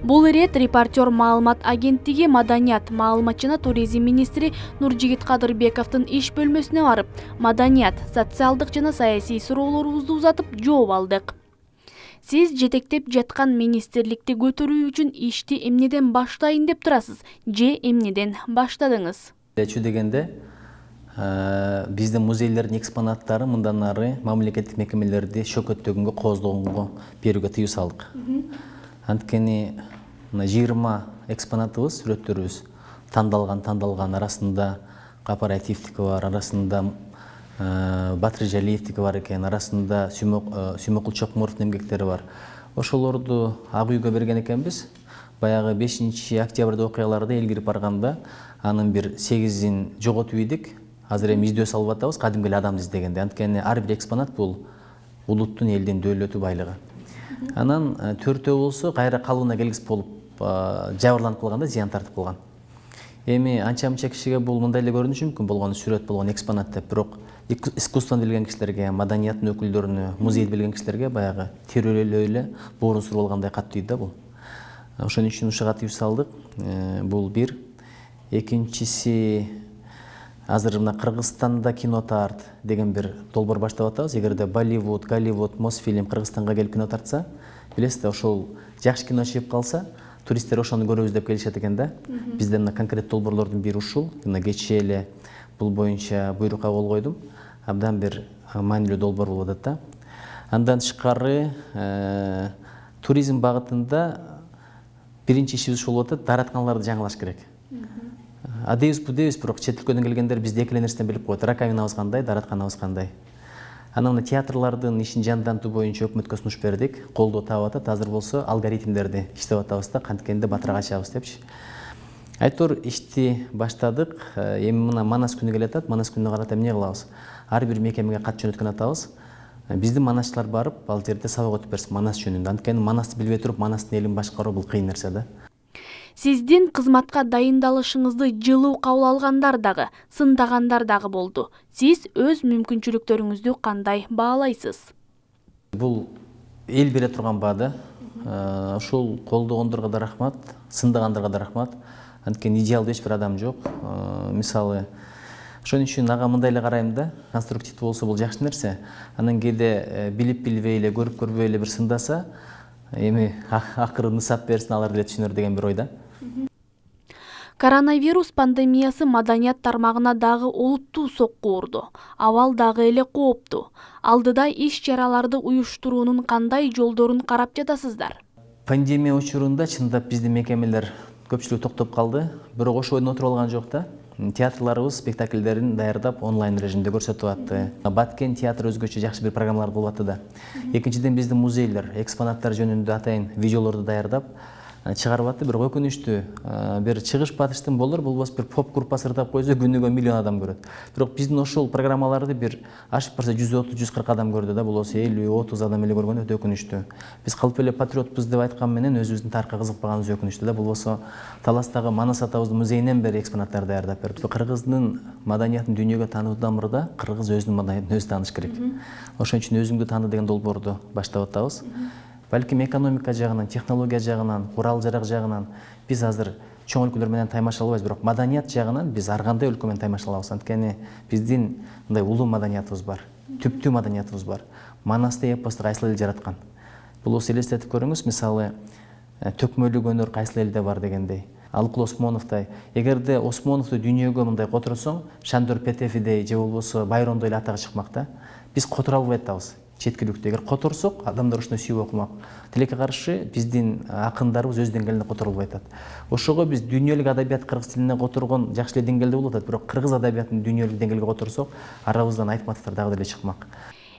Бул ирет репортер маалымат агенттиги маданият маалымат жана туризм министри Нуржигит Кадырбековдун иш бөлмөсүнө барып, маданият, социалдык жана саясий суроолорубузду узатып жооп алдык. Сиз жетектеп жаткан министрликти көтөрүү үчүн ишти эмнеден баштайын деп турасыз же эмнеден баштадыңыз? Чү дегенде биздин музейлердин экспонаттары мындан ары мамлекеттик мекемелерди шөкөттөгөнгө, кооздогонго берүүгө тыюу салдык. Анткени 20 экспонатыбыз, сүрөттөрүбүз тандалган арасында кооперативдики бар, арасында Батыр Жалиевдики бар экен, арасында Сүймөкул Чокмуровдун эмгектери бар. Ошолорду ак үйгө берген экенбиз. Баягы 5 октябрда окуяларда эл кирип барганда анын бир 8-ин жоготуп ийдик. Азыр эми издөө салып атабыз, кадимки эле адамды издегенде. Анткени ар бир экспонат бул улуттун, элдин дөөлөтү, байлыгы. Анан 4-өө болсо кайра калыбына келгиз болуп жабырланып калганда зыян тартып калган. Эми анча-мынча кишиге бул мындай эле көрүнүшү мүмкүн, болгону сүрөт, болгону экспонат деп, бирок искусствону билген кишилерге, маданияттын өкүлдөрүнө, музейди билген кишилерге баягы терөлөлө эле боорун суруп алгандай катуу тийди да бул. Ошон үчүн ушуга тыюу салдык. Бул бир. Экинчиси, азыр мына Кыргызстанда кино тарт деген бир долбоор баштап атабыз. Эгерде Болливуд, Голливуд, Мосфильм Кыргызстанга келип кино тартса, билесиз, ошол жакшы кино чыгып калса, туристтер ошону көрөбүз деп келишет экен да. Бизде мына конкрет долбоорлордун бири ушул. Мына кечээ эле бул боюнча буйрукка кол койдум. Абдан бир маанилүү долбоор болуп атат да. Андан тышкары туризм багытында биринчи ишибиз ушул болуп атат, дааратканаларды жаңылаш керек. Адебиз бу дебиз, бирок чет өлкөдөн келгендер бизди эки эле нерседен билип коет. Раковинабыз кандай, дааратканабыз кандай. Анан театрлардын ишин жандантуу боюнча өкмөткө сунуш бердик. Колдоо таап атат. Азыр болсо алгоритмдерди иштеп атабыз да, канткенде батырак ачабыз депчи. Айтор ишти баштадык. Эми мына Манас күнү келатат. Манас күнүнө карата эмне кылабыз? Ар бир мекемеге кат жөнөткөн атабыз. Биздин манасчылар барып, ал жерде сабак өтүп берсин Манас жөнүндө. Анткени Манасты билбей туруп, Манастын элин башкаруу бул кыйын нерсе да. Сиздин кызматка дайындалышыңызды жылуу кабыл алгандар дагы, сындагандар дагы болду. Сиз өз мүмкүнчүлүктөрүңүздү кандай баалайсыз? Бул эл бере турган баа да. Ошол колдогондорго да рахмат, сындагандарга да рахмат. Анткени идеалдуу эч бир адам жок. Мисалы, ошон үчүн ага мындай эле карайм да, конструктивдүү болсо бул жакшы нерсе. Анан кээде билип билбей эле, көрүп көрбөй эле бир сындаса, эми акыры нысап берсин, алар деле түшүнөр деген бир ойда. Коронавирус пандемиясы маданият тармагына дагы олуттуу сокку урду. Абал дагы эле кооптуу. Алдыда иш-чараларды уюштуруунун кандай жолдорун карап жатасыздар? Пандемия учурунда чындап биздин мекемелер көпчүлүгү токтоп калды. Бирок ошойдон отуруп алган жок да. Театрларыбыз спектакльдерин даярдап онлайн режимде көрсөтүп атты. Баткен театр өзгөчө жакшы бир программалар кылып атты да. Экинчиден биздин музейлер экспонаттар жөнүндө атайын видеолорду даярдап чыгарып атты. Бирок өкүнүчтүү бир чыгыш батыштын болор, болбосо бир поп группасы ырдап койсо күнүгө миллион адам көрөт. Бирок биздин ошол программаларды бир ашып барса 130-140 адам көрдү да, болбосо 50-30 адам эле көргөн, өтө өкүнүчтүү. Биз калп эле патриотпуз деп айткан менен өзүбүздүн тарыхка кызыкпаганыбыз өкүнүчтүү да. Болбосо Таластагы Манас атабыздын музейинен бери экспонаттар даярдап берди. Кыргыздын маданиятын дүйнөгө таануудан мурда кыргыз өзүнүн маданиятын өзү тааныш керек. Ошон үчүн өзүңдү тааны деген долбоорду баштап атабыз. Балким экономика жагынан, технология жагынан, курал-жарак жагынан биз азыр чоң өлкөлөр менен таймаша албайбыз, бирок маданият жагынан биз ар кандай өлкө менен таймаша алабыз. Анткени биздин мындай улуу маданиятыбыз бар, түптүү маданиятыбыз бар. Манасты эпосту кайсыл эл жараткан? Бул осу элестетип көрүңүз, мисалы төкмөлүк өнөр кайсыл элде бар дегендей. Алыкул Осмоновдой. Эгерде Осмоновду дүйнөгө мындай которсоң, Шандор Петефидей же болбосо Байрондой эле атагы чыкмак да. Биз которо албай атабыз. Четкиликтүү. Эгер которсок, адамдар ушуну сүйүп окумак. Тилекке каршы биздин акындарыбыз өз деңгээлинде которулбай атат. Ошого биз дүйнөлүк адабият кыргыз тилине которгон жакшы эле деңгээлде болуп атат, бирок кыргыз адабиятын дүйнөлүк деңгээлге которсок, арабыздан Айтматовдор дагы деле чыкмак.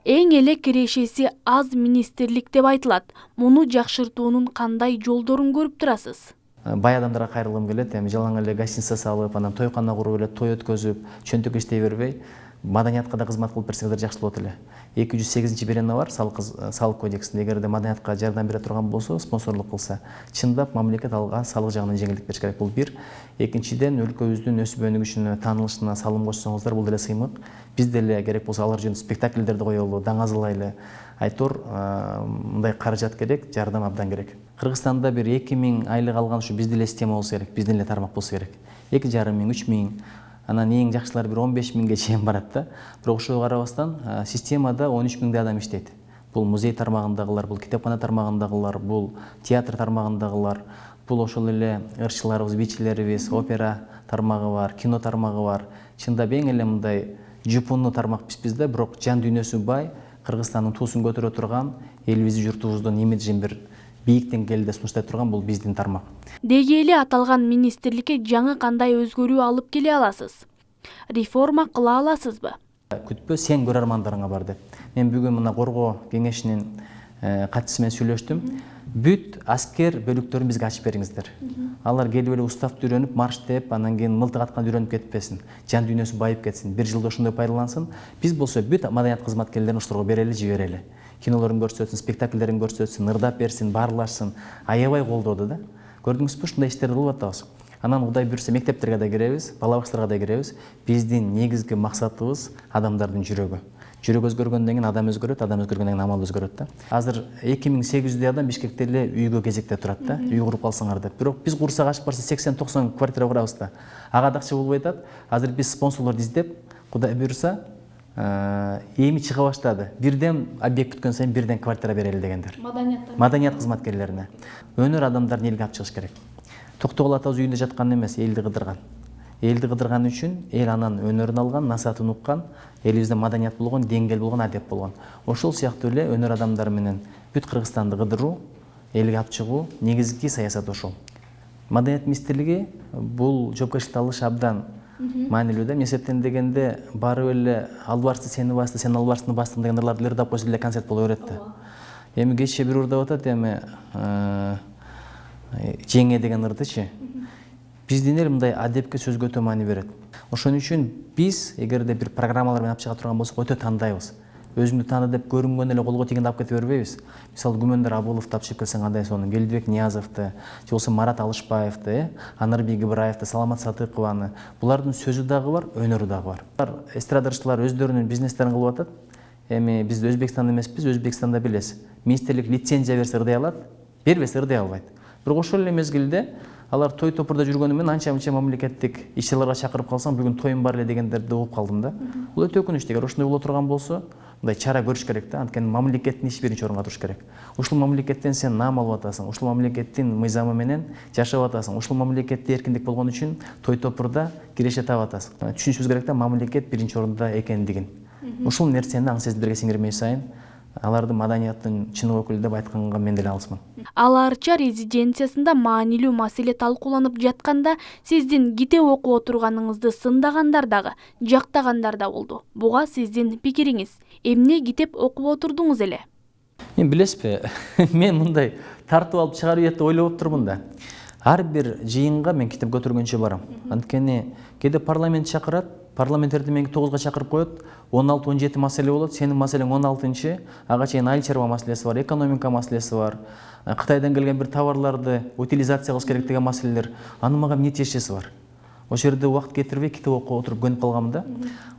Эң эле кирешеси аз министрлик деп айтылат. Муну жакшыртуунун кандай жолдорун көрүп турасыз? Бай адамдарга кайрылгым келет. Эми жалаң эле гостиница салып, анан тойкана куруп эле той өткөзүп, чөнтөк иштей бербей, маданиятка да кызмат кылып берсеңиздер жакшы болот эле. 208 берена бар салык кодексинде. Эгерде маданиятка жардам бере турган болсо, спонсорлук кылса, чындап мамлекет алга салык жагынан жеңилдик бериш керек. Бул бир. Экинчиден, өлкөбүздүн өсүп өнүгүшүнө, таанылышына салым кошсоңуздар, бул деле сыймык. Биз деле керек болсо алар жөнүндө спектакльдерди коелу, даңазылайлы. Айтор, мындай каражат керек, жардам абдан керек. Кыргызстанда бир 2000 айлык алган ушу биздин эле система болсо керек, биздин эле тармак болсо керек. 2,5 миң, 3 миң, анан эң жакшылары бир 15 миңге чейин барат да. Бирок ошого карабастан системада 13 миңдей адам иштейт. Бул музей тармагындагылар, бул китепкана тармагындагылар, бул театр тармагындагылар, бул ошол эле ырчыларыбыз, бичилерибиз, опера тармагы бар, кино тармагы бар. Чындап эң эле мындай жупунуу тармак бизбиз да, бирок жан дүйнөсү бай, Кыргызстандын туусун көтөрө турган, элибиздин журтубуздун имиджин бир бийик деңгээлде сунуштай турган бул биздин тармак. Деги эле аталган министрликке жаңы кандай өзгөрүү алып келе аласыз? Реформа кыла аласызбы? Күтпө, сен көрөрмандарыңа бар деп. Мен бүгүн мына коргоо кеңешинин катчысы менен сүйлөштүм. Бүт аскер бөлүктөрүн бизге ачып бериңиздер. Алар келип эле уставты үйрөнүп, марш деп, анан кийин мылтык атканды үйрөнүп кетпесин. Жан дүйнөсү байып кетсин. Бир жылда ошондой пайдалансын. Биз болсо бүт маданият кызматкерлерин ошолорго берели, жиберели. Кинолорун көрсөтсүн, спектакльдерин көрсөтсүн, ырдап берсин, баарлашсын. Аябай колдоду да. Көрдүңүзбү, ушундай иштерди кылып атабыз. Анан Кудай буйрса мектептерге да киребиз, бала бакчаларга да киребиз. Биздин негизги максатыбыз адамдардын жүрөгү. Жүрөк өзгөргөндөн кийин адам өзгөрөт, адам өзгөргөндөн кийин амал өзгөрөт да. Азыр 2800 адам Бишкекте эле үйгө кезекте турат да, үй куруп калсаңар деп. Бирок биз курсак ашып барса 80-90 квартира курабыз да. Ага да акча болбой атат. Азыр биз спонсорлорду издеп, Кудай буйрса, эми чыга баштады. Бирден объект бүткөн сайын бирден квартира берели дегендер. Маданият кызматкерлерине. Өнөр адамдарын элге алып чыгыш керек. Токтогул атабыз үйүндө жаткан эмес, элди кыдырган. Элди кыдырган үчүн эл анан өнөрүн алган, насаатын уккан, элибизде маданият болгон, деңгел болгон, адеп болгон. Ошол сыяктуу эле өнөр адамдары менен бүт Кыргызстанды кыдыруу, элге алып чыгуу негизги саясат ошол. Маданият министрлиги бул жоопкерчиликти алышы абдан маанилүү да. Эсептен дегенде барып эле албарсты сени басты, сен албарстыны бастың деген ырларды ырдап койсо эле концерт боло берет да. Эми кечээ бир ырдап атат, эми жеңе деген ырдычы. Биздин эл мындай адепке сөзгө өтө маани берет. Ошон үчүн биз эгерде бир программалар менен алып чыга турган болсок өтө тандайбыз. Өзүңдү тааны деп көрүнгөн эле колго тийгенди алып кете бербейбиз. Мисалы Күмөндөр Абуловду алып келсең кандай сонун, Келдибек Ниязовду, же болбосо Марат Алышбаевди, Анарбек Ибраевди, Саламат Сатыкованы. Булардын сөзү дагы бар, өнөрү дагы бар. Эстрадарчылар өздөрүнүн бизнестерин кылып атат. Эми биз Өзбекстанда эмеспиз, Өзбекстанда билесиз. Министрлик лицензия берсе ырдай алат, бербесе ырдай албайт. Бирок ошол эле мезгилде алар той топурда жүргөнү менен анча-мынча мамлекеттик иш-чараларга чакырып калсаң, бүгүн тоюм бар эле дегендерди угуп калдым да. Бул өтө өкүнүчтүү. Эгер ошондой боло турган болсо, мындай чара көрүш керек да. Анткени мамлекеттин иши биринчи орунга туруш керек. Ушул мамлекеттен сен наам алып атасың, ушул мамлекеттин мыйзамы менен жашап атасың, ушул мамлекетте эркиндик болгон үчүн той топурда киреше таап атасың. Түшүнүшүбүз керек да, мамлекет биринчи орунда экендигин. Ушул нерсени аң сезимдерге сиңирмей сайын аларды маданияттын чыныгы өкүлү деп айтканга мен деле алысмын. Аларча резиденциясында маанилүү маселе талкууланып жатканда сиздин китеп окуп отурганыңызды сындагандар дагы, жактагандар да болду. Буга сиздин пикириңиз? Эмне китеп окуп отурдуңуз эле? Мен билесизби, мен мындай тартып алып чыгарып ийет деп ойлоп турмун да. Ар бир жыйынга мен китеп көтөргөнчө барам. Анткени кээде парламент чакырат, парламенттерди менги 9га чакырып коет, 16-17 маселе болот, сенин маселең 16-чы, ага чейин айыл чарба маселеси бар, экономика маселеси бар, Кытайдан келген бир товарларды утилизация кылыш керек деген маселелер. Аны мага эмне тиешеси бар? Ошол жерде убакыт кетирбей китеп окуп отуруп көнүп калганмын да.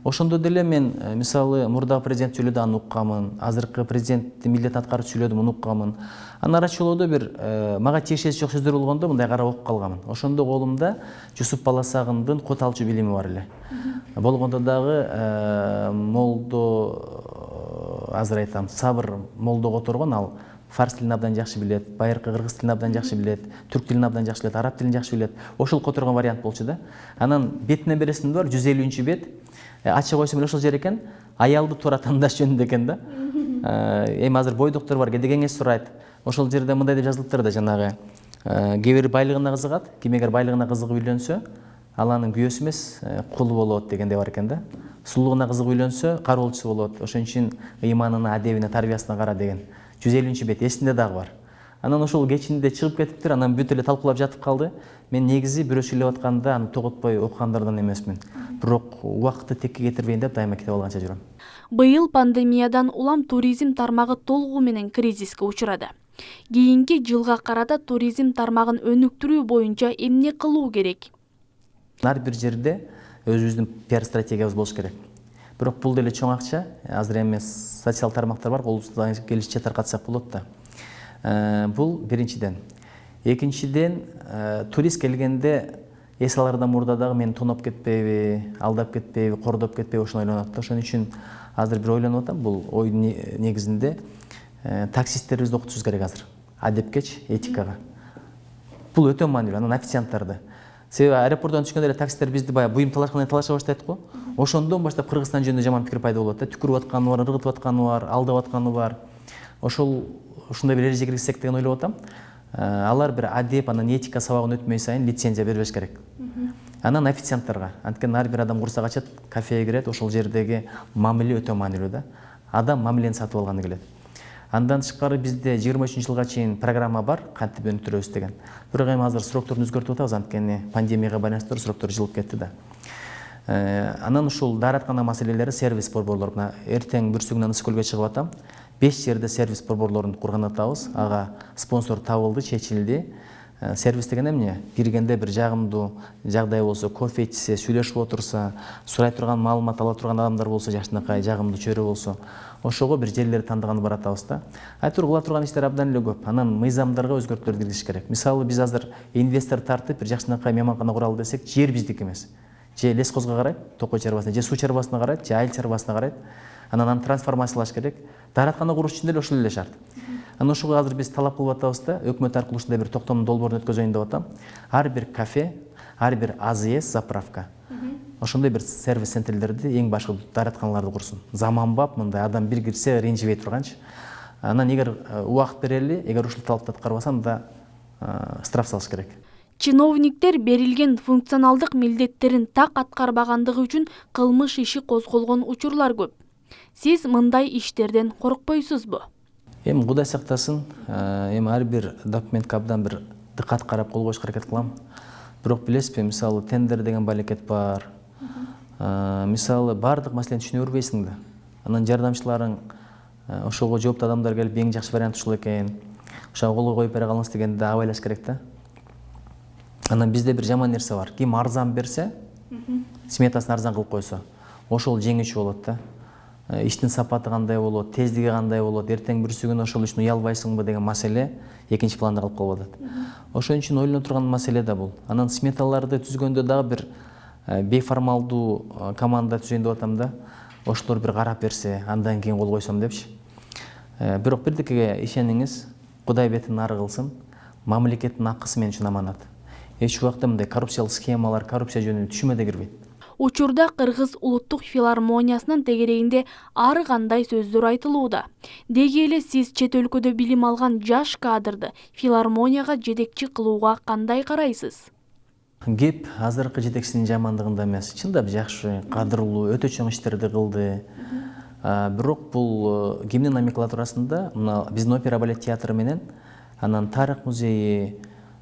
Ошондо деле мен мисалы мурдагы президент сүйлөдү, аны укканмын, азыркы президент милдет аткарып сүйлөдү, муну укканмын. Анан арачылоодо бир мага тиешеси жок сөздөр болгондо мындай карап окуп калганмын. Ошондо колумда Жусуп Баласагындын Кот алчу билими бар эле. Болгондо дагы молдо азыр айтам, Сабыр молдо которгон, ал фарс тилин абдан жакшы билет, байыркы кыргыз тилин абдан жакшы билет, түрк тилин абдан жакшы билет, араб тилин жакшы билет. Ошол которгон вариант болчу да. Анан бетине бересиң бар, 150-чү бет. Ача койсом эле ошол жер экен, аялды туура тандаш жөнүндө экен да. Эми азыр бойдоктор бар, кээде кеңеш сурайт. Ошол жерде мындай деп жазылыптыр да, жанагы кээ бир байлыгына кызыгат, ким эгер байлыгына кызыгып үйлөнсө, ал анын күйөөсү эмес, кулу болот дегенде бар экен да. Сулууна кызыгып үйлөнсө, кароолчусу болот. Ошон үчүн ыйманына, адебине, тарбиясына кара деген. 150-чү бет эсинде дагы бар. Анан ошол кечинде чыгып кетиптир, анан бүт эле талкуулап жатып калды. Мен негизи бирөө сүйлөп атканда аны тоготпой окугандардан эмесмин. Бирок убакытты текке кетирбейин деп дайыма кетип алганча жүрөм. Быйыл пандемиядан улам туризм тармагы толугу менен кризиске учурады. Кийинки жылга карата туризм тармагын өнүктүрүү боюнча эмне кылуу керек? Ар бир жерде өзүбүздүн пиар стратегиябыз болуш керек. Бирок бул деле чоң акча, азыр эми социал тармактар бар, колубуздан келишинче таркатсак болот да. Бул биринчиден. Экинчиден, турист келгенде эс алардан мурда дагы мен тоноп кетпейби, алдап кетпейби, кордоп кетпейби ошону ойлонот да. Ошон үчүн азыр бир ойлонуп атам, бул ой негизинде таксисттерибизди окутушубуз керек азыр. Адепкеч, этикага. Бул өтө маанилүү. Анан официанттарды. Себеби аэропорттон түшкөндө эле таксисттер бизди баягы буюм талашкандай талаша баштайт го. Ошондон баштап Кыргызстан жөнүндө жаман пикир пайда болот да. Түкүрүп атканы бар, ыргытып атканы бар, алдап атканы бар. Ушундай бир эреже киргизсек деген ойлоп атам. Алар бир адеп, анан этика сабагын өтмөй сайын лицензия бербеш керек. Анан официанттарга, анткени ар бир адам курсак ачат, кафеге кирет, ошол жердеги мамиле өтө маанилүү да. Адам мамилени сатып алганы келет. Андан тышкары бизде 23-жылга чейин программа бар, кантип өнүктүрөбүз деген. Бирок эми азыр срокторду өзгөртүп атабыз, анткени пандемияга байланыштуу сроктор жылып кетти да. Анан ушул даараткана маселелери, сервис борборлор, эртең бүрсүгүнөн ысык көлгө чыгып атам. 5 жерде сервис борборлорун курган атабыз. Ага спонсор табылды, чечилди. Сервис деген эмне? Киргенде бир жагымдуу жагдай болсо, кофе ичсе, сүйлөшүп отурса, сурай турган маалымат ала турган адамдар болсо, жакшынакай жагымдуу чөйрө болсо, ошого бир жерлерди тандыганы баратабыз да. Айтор кыла турган иштер абдан эле көп. Анан мыйзамдарга өзгөртүүлөр киргизиш керек. Мисалы биз азыр инвестор тартып бир жакшынакай мейманкана куралы десек, жер биздики эмес. Же лес козго карайт, токой чарбасына, же суу чарбасына карайт, же айыл чарбасына карайт. Анан аны трансформациялаш керек. Даараткана куруш үчүн деле ошол эле шарт. Анан ошого азыр биз талап кылып атабыз да, өкмөт аркылуу ушундай бир токтомдун долбоорун өткөзөйүн деп атам. Ар бир кафе, ар бир АЗС заправка. Ошондой бир сервис центрлерди эң башкы дааратканаларды курсун. Заманбап, мындай адам бир кирсе ренжибей турганчы. Анан эгер убакыт берели, эгер ушул талапты аткарбаса, анда штраф салыш керек. Чиновниктер берилген функционалдык милдеттерин так аткарбагандыгы үчүн кылмыш иши козголгон учурлар көп. Сиз мындай иштерден коркпойсузбу? Эми Кудай сактасын, эми ар бир документке абдан бир дыкат карап кол коюшка аракет кылам. Бирок билесизби, мисалы тендер деген балекет бар. Мисалы бардык маселени түшүнө бербейсиң да. Анан жардамчыларың ошого жооптуу адамдар келип эң жакшы вариант ушул экен. Ошого кол коюп бере калыңыз дегенде абайлаш керек да. Анан бизде бир жаман нерсе бар. Ким арзан берсе, сметасын арзан кылып койсо, ошол жеңүүчү болот да. Иштин сапаты кандай болот, тездиги кандай болот, эртең бүрсүгүн ошол үчүн уялбайсыңбы деген маселе экинчи планда калып калып атат. Ошон үчүн ойлоно турган маселе да бул. Анан сметаларды түзгөндө дагы бир бейформалдуу команда түзөйүн деп атам да. Ошолор бир карап берсе, андан кийин кол койсом депчи. Бирок бирдикиге ишениңиз, Кудай бетин нары кылсын, мамлекеттин акысы мен үчүн аманат. Эч убакта мындай коррупциялык схемалар, коррупция жөнүндө түшүмө да кирбейт. Учурда Кыргыз улуттук филармониясынын тегерегинде ар кандай сөздөр айтылууда. Деги эле сиз чет өлкөдө билим алган жаш кадрды филармонияга жетекчи кылууга кандай карайсыз? Кеп азыркы жетекчинин жамандыгында эмес, чындап жакшы, кадырлуу, өтө чоң иштерди кылды. Бирок бул гимн номенклатурасында мына биздин опера балет театры менен, анан тарых музейи,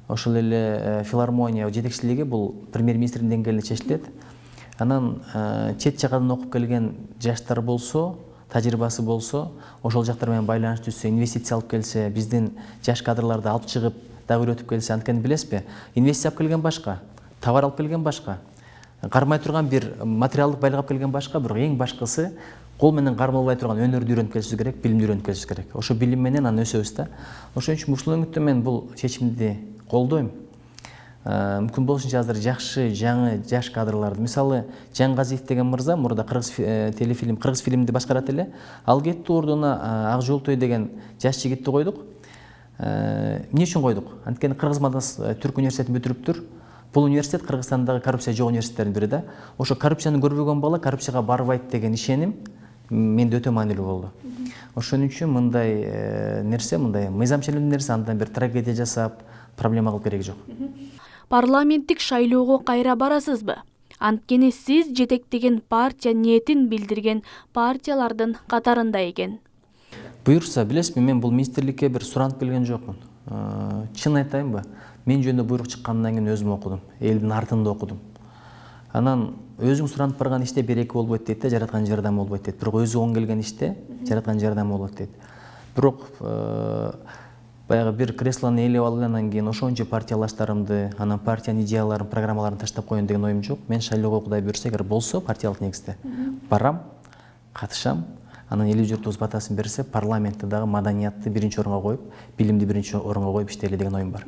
ошол эле филармония жетекчилиги бул премьер-министрдин деңгээлинде чечилет. Анан чет жагадан окуп келген жаштар болсо, тажрыйбасы болсо, ошол жактар менен байланыш түзсө, инвестиция алып келсе, биздин жаш кадрларды алып чыгып дагы үйрөтүп келсе, анткени билесизби, инвестиция алып келген башка, товар алып келген башка, кармай турган бир материалдык байлык алып келген башка, бирок эң башкысы кол менен кармалбай турган өнөрдү үйрөнүп келишибиз керек, билимди үйрөнүп келишибиз керек. Ошо билим менен аны өсөбүз да. Ошон үчүн ушул өңүттө мен бул чечимди колдойм. Мүмкүн болушунча азыр жакшы, жаңы жаш кадрларды, мисалы Жаңгазиев деген мырза мурда Кыргыз фильмди башкарат эле. Ал кетти, ордуна Ак Жолтой деген жаш жигитти койдук. Эмне үчүн койдук? Анткени Кыргыз Түрк университетин бүтүрүптүр. Бул университет Кыргызстандагы коррупция жок университеттердин бири да. Ошо коррупцияны көрбөгөн бала коррупцияга барбайт деген ишеним менде өтө маанилүү болду. Ошон үчүн мындай нерсе, мындай мыйзамчилдүү нерсе андан бир трагедия жасап, проблема кылып кереги жок. Парламенттик шайлоого кайра барасызбы? Анткени сиз жетектеген партия ниетин билдирген партиялардын катарында экен. Буюрса, билесизби, мен бул министрликке бир суранып келген жокмун. чын айтайынбы, мен жөнүндө буйрук чыккандан кийин өзүм окудум, элдин артында окудум. Анан өзүң суранып барган иште береке болбойт дейт да, жараткан жардам болбойт дейт. Бирок өзү оң келген иште жараткан жардам болот дейт. Бирок баягы бир креслону ээлеп алып анан кийин ошончо партиялаштарымды, анан партиянын идеяларын, программаларын таштап коеюн деген оюм жок. Мен шайлоого Кудай буйрса, эгер болсо партиялык негизде барам, катышам. Анан эл журтубуз батасын берсе, парламентте дагы маданиятты биринчи орунга коюп, билимди биринчи орунга коюп иштейли деген оюм бар.